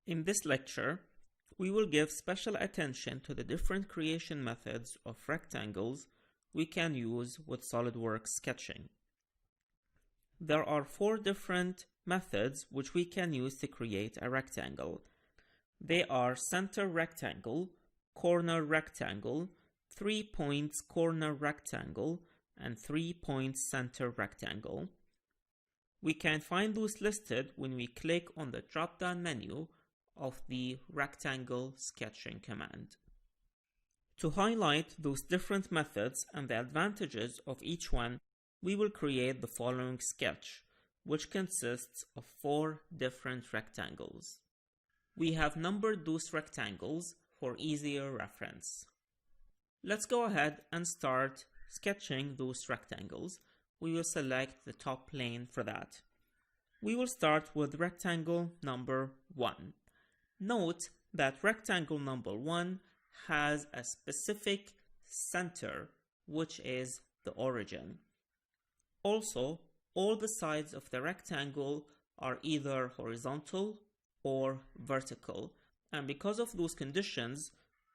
In this lecture, we will give special attention to the different creation methods of rectangles we can use with SolidWorks sketching. There are 4 different methods which we can use to create a rectangle. They are center rectangle, corner rectangle, 3 points corner rectangle, and 3 points center rectangle. We can find those listed when we click on the drop-down menu of the rectangle sketching command. To highlight those different methods and the advantages of each one, we will create the following sketch, which consists of 4 different rectangles. We have numbered those rectangles for easier reference. Let's go ahead and start sketching those rectangles. We will select the top plane for that. We will start with rectangle number 1. Note that rectangle number 1 has a specific center, which is the origin. Also, all the sides of the rectangle are either horizontal or vertical, and because of those conditions,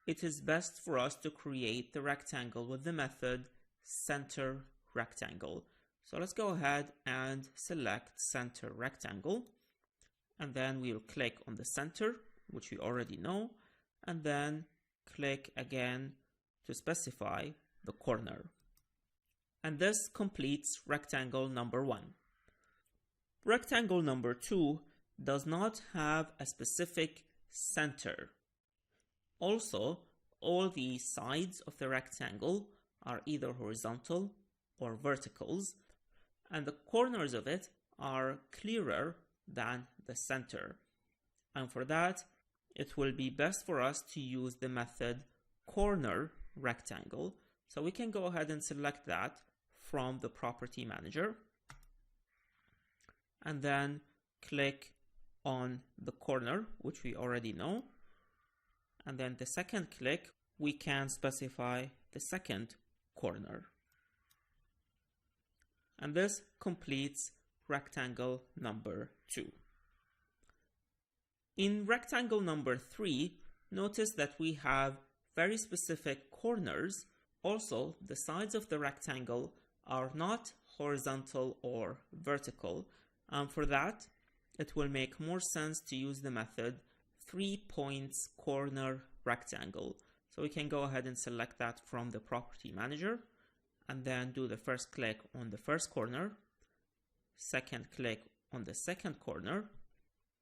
it is best for us to create the rectangle with the method center rectangle. So let's go ahead and select center rectangle, and then we'll click on the center, which we already know, and then click again to specify the corner. And this completes rectangle number 1. Rectangle number 2 does not have a specific center. Also, all the sides of the rectangle are either horizontal or verticals, and the corners of it are clearer than the center. And for that, it will be best for us to use the method corner rectangle. So we can go ahead and select that from the property manager, and then click on the corner, which we already know. And then the second click, we can specify the second corner. And this completes rectangle number 2. In rectangle number 3, notice that we have very specific corners. Also, the sides of the rectangle are not horizontal or vertical. For that, it will make more sense to use the method 3 points corner rectangle. So we can go ahead and select that from the property manager, and then do the first click on the first corner, second click on the second corner,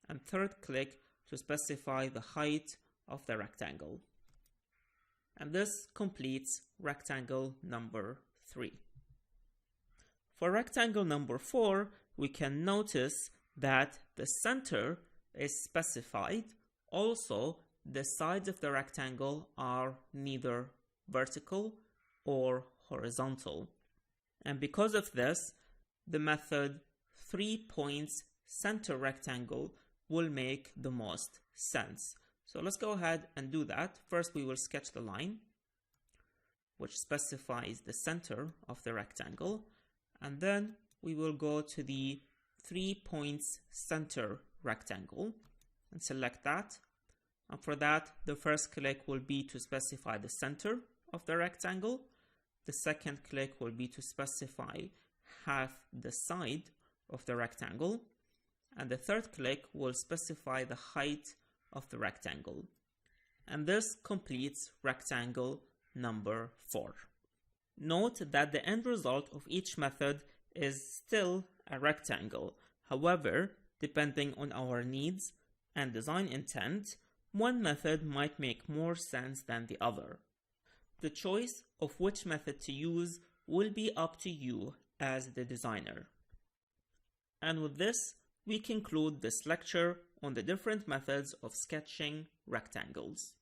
and third click to specify the height of the rectangle. And this completes rectangle number 3. For rectangle number 4, we can notice that the center is specified. Also, the sides of the rectangle are neither vertical or horizontal. And because of this, the method 3 points center rectangle will make the most sense. So let's go ahead and do that. First, we will sketch the line, which specifies the center of the rectangle. And then we will go to the 3 points center rectangle and select that. And for that, the first click will be to specify the center of the rectangle. The second click will be to specify half the side of the rectangle. And the third click will specify the height of the rectangle. And this completes rectangle number 4. Note that the end result of each method is still a rectangle. However, depending on our needs and design intent, one method might make more sense than the other. The choice of which method to use will be up to you as the designer. And with this, we conclude this lecture on the different methods of sketching rectangles.